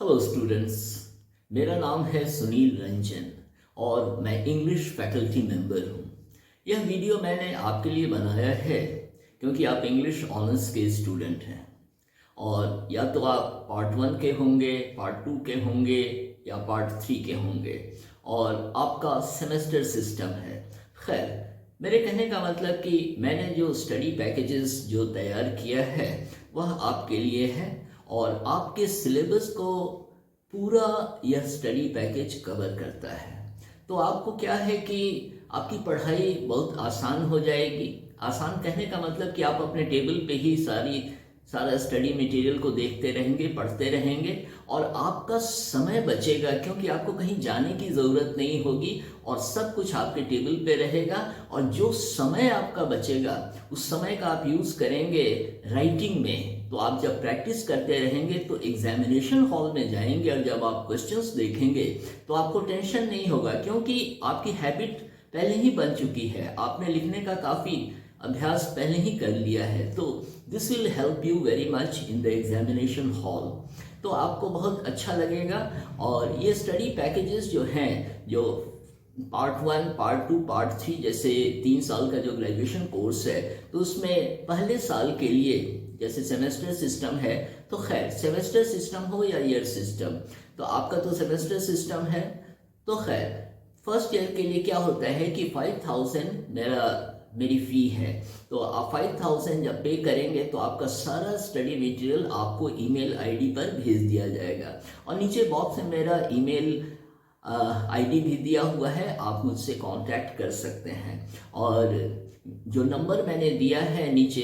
Hello students. मेरा नाम है सुनील रंजन और मैं इंग्लिश फैकल्टी मेंबर हूँ। यह वीडियो मैंने आपके लिए बनाया है क्योंकि आप इंग्लिश ऑनर्स के स्टूडेंट हैं और या तो आप पार्ट 1 के होंगे, पार्ट 2 के होंगे या पार्ट 3 के होंगे और आपका सेमेस्टर सिस्टम है। खैर, मेरे कहने का मतलब कि मैंने जो स्टडी पैकेजेस जो तैयार किया है वह आपके लिए है और आपके सिलेबस को पूरा यह स्टडी पैकेज कवर करता है। तो आपको क्या है कि आपकी पढ़ाई बहुत आसान हो जाएगी। आसान कहने का मतलब कि आप अपने टेबल पे ही सारा स्टडी मटेरियल को देखते रहेंगे, पढ़ते रहेंगे और आपका समय बचेगा क्योंकि आपको कहीं जाने की ज़रूरत नहीं होगी और सब कुछ आपके टेबल पे रहेगा। और जो समय आपका बचेगा उस समय का आप यूज़ करेंगे राइटिंग में। तो आप जब प्रैक्टिस करते रहेंगे तो एग्जामिनेशन हॉल में जाएंगे और जब आप क्वेश्चंस देखेंगे तो आपको टेंशन नहीं होगा क्योंकि आपकी हैबिट पहले ही बन चुकी है। आपने लिखने का काफ़ी अभ्यास पहले ही कर लिया है। तो this will help you very much in the examination hall. तो आपको बहुत अच्छा लगेगा। और ये स्टडी पैकेजेस जो हैं, जो पार्ट 1, पार्ट 2, पार्ट 3 जैसे 3 साल का जो ग्रेजुएशन कोर्स है, तो उसमें पहले साल के लिए जैसे सेमेस्टर सिस्टम है, तो खैर सेमेस्टर सिस्टम हो या ईयर सिस्टम, तो आपका तो सेमेस्टर सिस्टम है। तो खैर फर्स्ट ईयर के लिए क्या होता है कि 5000 मेरी फ़ी है। तो आप 5000 जब पे करेंगे तो आपका सारा स्टडी मटेरियल आपको ईमेल आईडी पर भेज दिया जाएगा और नीचे बॉक्स में मेरा ईमेल आईडी भी दिया हुआ है, आप मुझसे कांटेक्ट कर सकते हैं। और जो नंबर मैंने दिया है नीचे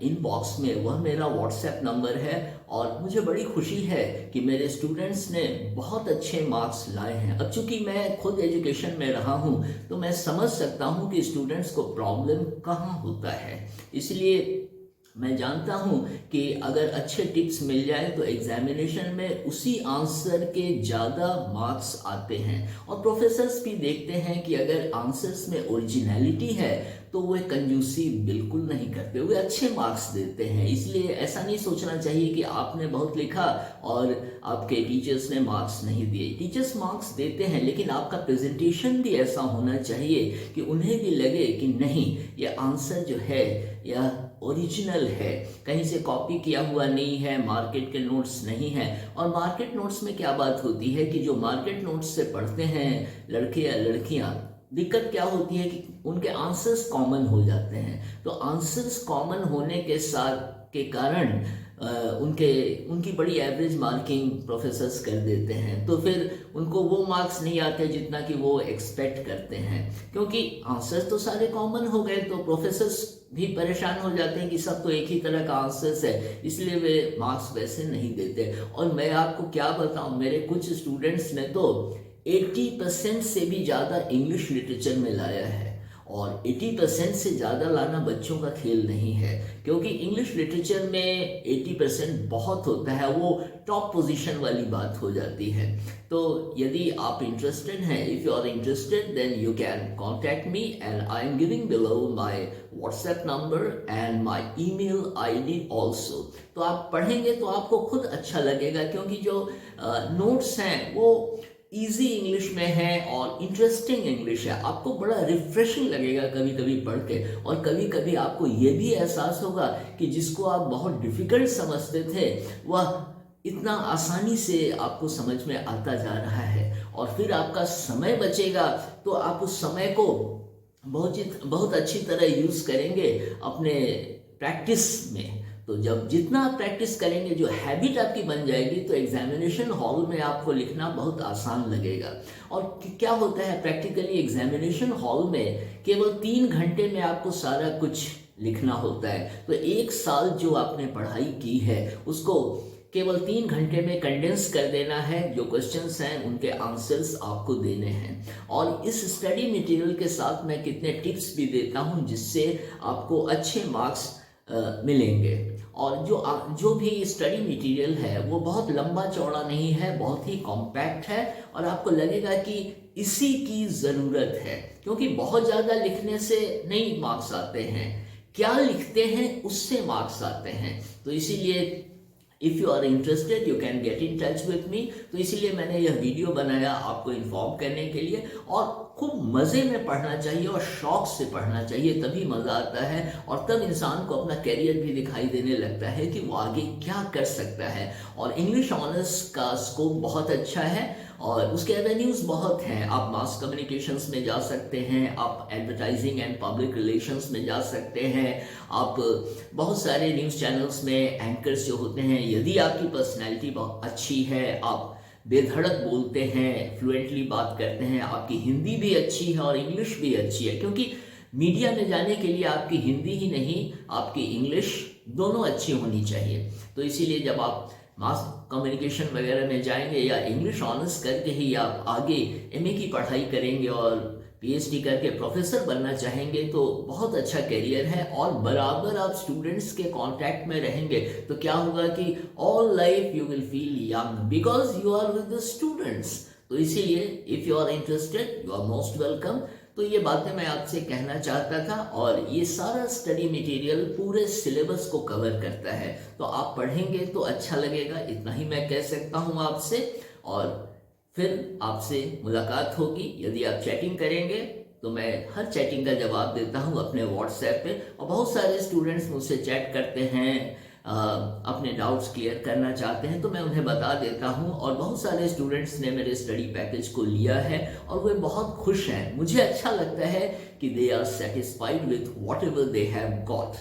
इनबॉक्स में वह मेरा व्हाट्सएप नंबर है और मुझे बड़ी खुशी है कि मेरे स्टूडेंट्स ने बहुत अच्छे मार्क्स लाए हैं। अब चूंकि मैं खुद एजुकेशन में रहा हूं तो मैं समझ सकता हूं कि स्टूडेंट्स को प्रॉब्लम कहाँ होता है। इसलिए मैं जानता हूं कि अगर अच्छे टिप्स मिल जाए तो एग्जामिनेशन में उसी आंसर के ज़्यादा मार्क्स आते हैं। और प्रोफेसर्स भी देखते हैं कि अगर आंसर्स में ओरिजिनलिटी है तो वे कंजूसी बिल्कुल नहीं करते, वे अच्छे मार्क्स देते हैं। इसलिए ऐसा नहीं सोचना चाहिए कि आपने बहुत लिखा और आपके टीचर्स ने मार्क्स नहीं दिए। टीचर्स मार्क्स देते हैं लेकिन आपका प्रेजेंटेशन भी ऐसा होना चाहिए कि उन्हें भी लगे कि नहीं, ये आंसर जो है यह ओरिजिनल है, कहीं से कॉपी किया हुआ नहीं है, मार्केट के नोट्स नहीं है। और मार्केट नोट्स में क्या बात होती है कि जो मार्केट नोट्स से पढ़ते हैं लड़के या लड़कियां, दिक्कत क्या होती है कि उनके आंसर्स कॉमन हो जाते हैं। तो आंसर्स कॉमन होने के साथ के कारण उनकी बड़ी एवरेज मार्किंग प्रोफेसर्स कर देते हैं। तो फिर उनको वो मार्क्स नहीं आते जितना कि वो एक्सपेक्ट करते हैं क्योंकि आंसर्स तो सारे कॉमन हो गए। तो प्रोफेसर्स भी परेशान हो जाते हैं कि सब तो एक ही तरह का आंसर्स है, इसलिए वे मार्क्स वैसे नहीं देते। और मैं आपको क्या बताऊं, मेरे कुछ स्टूडेंट्स ने तो 80% से भी ज़्यादा इंग्लिश लिटरेचर में लाया है। और 80% से ज़्यादा लाना बच्चों का खेल नहीं है क्योंकि इंग्लिश लिटरेचर में 80% बहुत होता है, वो टॉप पोजीशन वाली बात हो जाती है। तो यदि आप इंटरेस्टेड हैं, if you are interested then you can contact me and I am giving below my WhatsApp number and my email ID also. तो आप पढ़ेंगे तो आपको खुद अच्छा लगेगा क्योंकि जो नोट्स हैं वो इजी इंग्लिश में है और इंटरेस्टिंग इंग्लिश है। आपको बड़ा रिफ्रेशिंग लगेगा कभी कभी पढ़ के और कभी कभी आपको ये भी एहसास होगा कि जिसको आप बहुत डिफिकल्ट समझते थे वह इतना आसानी से आपको समझ में आता जा रहा है। और फिर आपका समय बचेगा तो आप उस समय को बहुत अच्छी तरह यूज़ करेंगे अपने प्रैक्टिस में। तो जब जितना आप प्रैक्टिस करेंगे, जो हैबिट आपकी बन जाएगी, तो एग्जामिनेशन हॉल में आपको लिखना बहुत आसान लगेगा। और क्या होता है प्रैक्टिकली एग्जामिनेशन हॉल में केवल 3 घंटे में आपको सारा कुछ लिखना होता है। तो 1 साल जो आपने पढ़ाई की है उसको केवल 3 घंटे में कंडेंस कर देना है। जो क्वेश्चंस हैं उनके आंसर्स आपको देने हैं। और इस स्टडी मटेरियल के साथ मैं कितने टिप्स भी देता हूं जिससे आपको अच्छे मार्क्स मिलेंगे। और जो भी स्टडी मटेरियल है वो बहुत लंबा चौड़ा नहीं है, बहुत ही कॉम्पैक्ट है और आपको लगेगा कि इसी की ज़रूरत है क्योंकि बहुत ज़्यादा लिखने से नहीं मार्क्स आते हैं, क्या लिखते हैं उससे मार्क्स आते हैं। तो इसीलिए if you are interested you can get in touch with me. तो इसीलिए मैंने यह वीडियो बनाया आपको इन्फॉर्म करने के लिए। और खूब मज़े में पढ़ना चाहिए और शौक से पढ़ना चाहिए, तभी मज़ा आता है और तब इंसान को अपना कैरियर भी दिखाई देने लगता है कि वो आगे क्या कर सकता है। और इंग्लिश ऑनर्स का स्कोप बहुत अच्छा है और उसके एवेन्यूज़ बहुत हैं। आप मास कम्युनिकेशंस में जा सकते हैं, आप एडवर्टाइजिंग एंड पब्लिक रिलेशंस में जा सकते हैं, आप बहुत सारे न्यूज़ चैनल्स में एंकर्स जो होते हैं, यदि आपकी पर्सनैलिटी बहुत अच्छी है, आप बेधड़क बोलते हैं, फ्लुएंटली बात करते हैं, आपकी हिंदी भी अच्छी है और इंग्लिश भी अच्छी है, क्योंकि मीडिया में जाने के लिए आपकी हिंदी ही नहीं आपकी इंग्लिश दोनों अच्छी होनी चाहिए। तो इसीलिए जब आप मास कम्युनिकेशन वगैरह में जाएंगे या इंग्लिश ऑनर्स करके ही आप आगे एमए की पढ़ाई करेंगे और पीएचडी करके प्रोफेसर बनना चाहेंगे तो बहुत अच्छा करियर है। और बराबर आप स्टूडेंट्स के कांटेक्ट में रहेंगे तो क्या होगा कि all life you will feel young because you are with the students. तो इसीलिए if you are interested you are most welcome. तो ये बातें मैं आपसे कहना चाहता था और ये सारा स्टडी मटेरियल पूरे सिलेबस को कवर करता है, तो आप पढ़ेंगे तो अच्छा लगेगा, इतना ही मैं कह सकता हूँ आपसे। और फिर आपसे मुलाकात होगी। यदि आप चैटिंग करेंगे तो मैं हर चैटिंग का जवाब देता हूँ अपने व्हाट्सएप पे। और बहुत सारे स्टूडेंट्स मुझसे चैट करते हैं, अपने डाउट्स क्लियर करना चाहते हैं तो मैं उन्हें बता देता हूँ। और बहुत सारे स्टूडेंट्स ने मेरे स्टडी पैकेज को लिया है और वे बहुत खुश हैं। मुझे अच्छा लगता है कि they are satisfied with whatever they have got.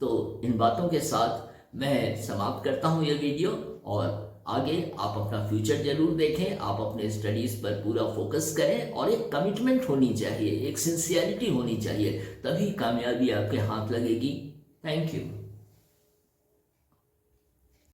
तो इन बातों के साथ मैं समाप्त करता हूँ ये वीडियो और आगे आप अपना फ्यूचर जरूर देखें, आप अपने स्टडीज़ पर पूरा फोकस करें और एक कमिटमेंट होनी चाहिए, एक सिंसियरिटी होनी चाहिए, तभी कामयाबी आपके हाथ लगेगी। Thank you.